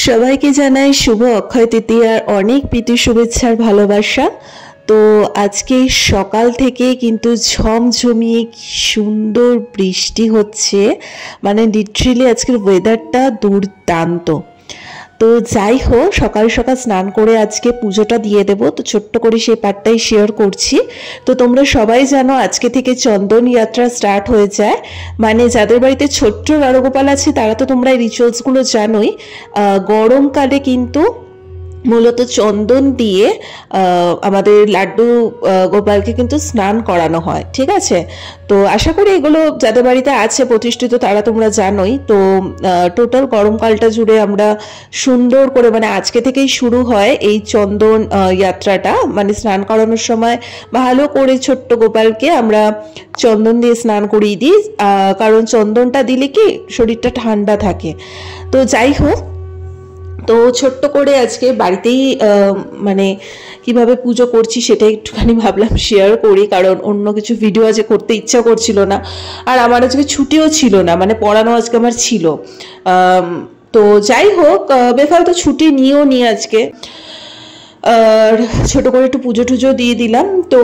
সবাইকে জানাই শুভ অক্ষয় তৃতীয়ার অনেক প্রীতি শুভেচ্ছার ভালোবাসা। তো আজকে সকাল থেকে কিন্তু ঝমঝমিয়ে কি সুন্দর বৃষ্টি হচ্ছে, মানে লিটারেলি আজকের ওয়েদারটা দুর্দান্ত। তো যাই হোক, সকাল সকাল স্নান করে আজকে পুজোটা দিয়ে দেব, তো ছোট্ট করে সেই পার্টটাই শেয়ার করছি। তো তোমরা সবাই জানো আজকে থেকে চন্দন যাত্রা স্টার্ট হয়ে যায়, মানে যাদের বাড়িতে ছোট্ট নরগোপাল আছে তারা তো তোমরা এই রিচুয়ালসগুলো জানোই। গরমকালে কিন্তু মূলত চন্দন দিয়ে আমাদের লাড্ডু গোপালকে কিন্তু স্নান করানো হয়, ঠিক আছে। তো আশা করি এগুলো যাদের বাড়িতে আছে প্রতিষ্ঠিত তারা তোমরা জানোই। তো টোটাল গরমকালটা জুড়ে আমরা সুন্দর করে, মানে আজকে থেকেই শুরু হয় এই চন্দন যাত্রাটা, মানে স্নান করানোর সময় ভালো করে ছোট্ট গোপালকে আমরা চন্দন দিয়ে স্নান করিয়ে দিই, কারণ চন্দনটা দিলে কি শরীরটা ঠান্ডা থাকে। তো যাই হোক, তো ছোট্ট করে আজকে বাড়িতেই মানে কিভাবে পুজো করছি সেটা একটুখানি ভাবলাম শেয়ার করি, কারণ অন্য কিছু ভিডিও আজকে করতে ইচ্ছা করছিল না, আর আমার আজকে ছুটিও ছিল না, মানে পড়ানো আজকে আমার ছিল। তো যাই হোক, বেফালতু ছুটি নিয়েও নিয়ে আজকে আর ছোট করে একটু পুজো টুজো দিয়ে দিলাম। তো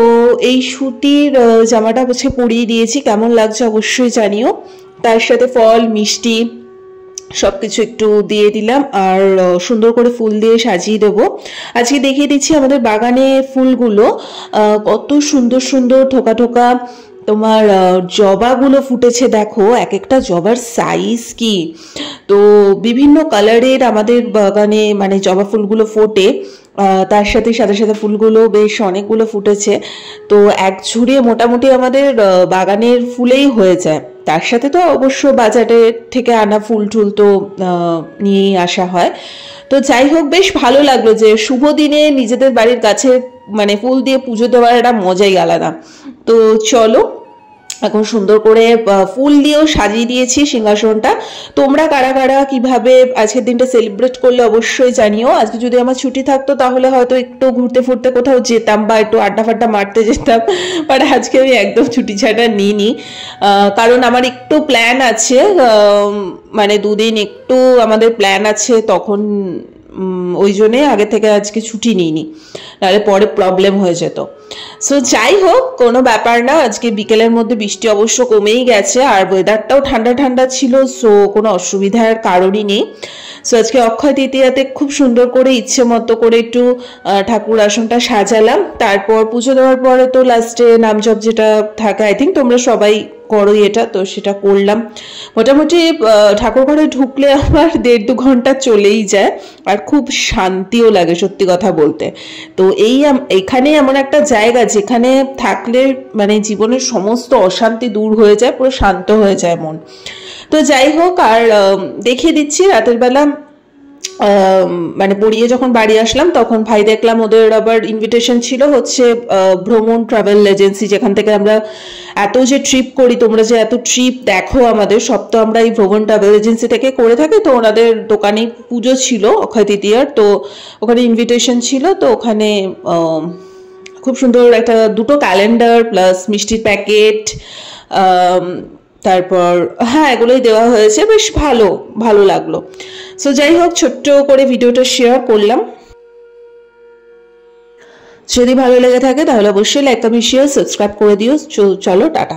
এই সুতির জামাটা আজকে পরিয়ে দিয়েছি, কেমন লাগছে অবশ্যই জানিও। তার সাথে ফল মিষ্টি সবকিছু একটু দিয়ে দিলাম, আর সুন্দর করে ফুল দিয়ে সাজিয়ে দেবো। আজকে দেখিয়ে দিচ্ছি আমাদের বাগানে ফুলগুলো কত সুন্দর সুন্দর ঠোকা ঠোকা তোমার জবাগুলো ফুটেছে, দেখো এক একটা জবার সাইজ কি। তো বিভিন্ন কালারের আমাদের বাগানে মানে জবা ফুলগুলো ফোটে, তার সাথে সাদা সাদা ফুলগুলো বেশ অনেকগুলো ফুটেছে। তো এক ঝুড়ে মোটামুটি আমাদের বাগানের ফুলেই হয়ে যায়, তার সাথে তো অবশ্য বাজারের থেকে আনা ফুল টুল তো নিয়েই আসা হয়। তো যাই হোক, বেশ ভালো লাগলো যে শুভ দিনে নিজেদের বাড়ির কাছে মানে ফুল দিয়ে পুজো দেওয়ার একটা মজাই আলাদা। তো চলো, এখন সুন্দর করে ফুল দিয়েও সাজিয়ে দিয়েছি সিংহাসনটা। তোমরা কারা কারা কিভাবে আজকের দিনটা সেলিব্রেট করলে অবশ্যই জানিও। আজকে যদি আমার ছুটি থাকতো তাহলে হয়তো একটু ঘুরতে ফুরতে কোথাও যেতাম বা একটু আড্ডা ফাড্ডা মারতে যেতাম, বাট আজকে আমি একদম ছুটি ছাড়া নিইনি, কারণ আমার একটু প্ল্যান আছে, মানে দুদিন একটু আমাদের প্ল্যান আছে, তখন ওই জন্যে আগে থেকে আজকে ছুটি নিইনি, নাহলে পরে প্রবলেম হয়ে যেত। সো যাই হোক, কোনো ব্যাপার না। আজকে বিকেলের মধ্যে বৃষ্টি অবশ্য কমেই গেছে, আর ওয়েদারটাও ঠান্ডা ঠান্ডা ছিল, সো কোনো অসুবিধার কারণই নেই। সো আজকে অক্ষয় তৃতীয়াতে খুব সুন্দর করে ইচ্ছে মতো করে একটু ঠাকুর আসনটা সাজালাম, তারপর পুজো দেওয়ার পরে তো লাস্টে নামজপ যেটা থাকে, আই থিঙ্ক তোমরা সবাই করো এটা, তো সেটা করলাম। মোটামুটি ঠাকুর ঘরে ঢুকলে আমার 1.5-2 ঘন্টা চলেই যায়, আর খুব শান্তিও লাগে সত্যি কথা বলতে। তো এইখানে এমন একটা জায়গা যেখানে থাকলে মানে জীবনের সমস্ত অশান্তি দূর হয়ে যায়, পুরো শান্ত হয়ে যায় মন। তো যাই হোক, আর দেখিয়ে দিচ্ছি রাতের বেলা মানে পড়িয়ে যখন বাড়ি আসলাম তখন ভাই দেখলাম ওদের আবার ইনভিটেশন ছিল হচ্ছে ভ্রমণ ট্রাভেল এজেন্সি, যেখান থেকে আমরা এত যে ট্রিপ করি, তোমরা যে এত ট্রিপ দেখো আমাদের, সব তো আমরা এই ভ্রমণ ট্রাভেল এজেন্সি থেকে করে থাকি। তো ওনাদের দোকানে পুজো ছিল অক্ষয় তৃতীয়ার, তো ওখানে ইনভিটেশন ছিল, তো ওখানে খুব সুন্দর একটা 2টো ক্যালেন্ডার প্লাস মিষ্টির প্যাকেট, তারপর হ্যাঁ এগুলোই দেওয়া হয়েছে, বেশ ভালো ভালো লাগলো। সো যাই হোক, ছোট্ট করে ভিডিওটা শেয়ার করলাম। যদি ভালো লেগে থাকে তাহলে অবশ্যই লাইক কমেন্ট শেয়ার সাবস্ক্রাইব করে দিও। চলো টাটা।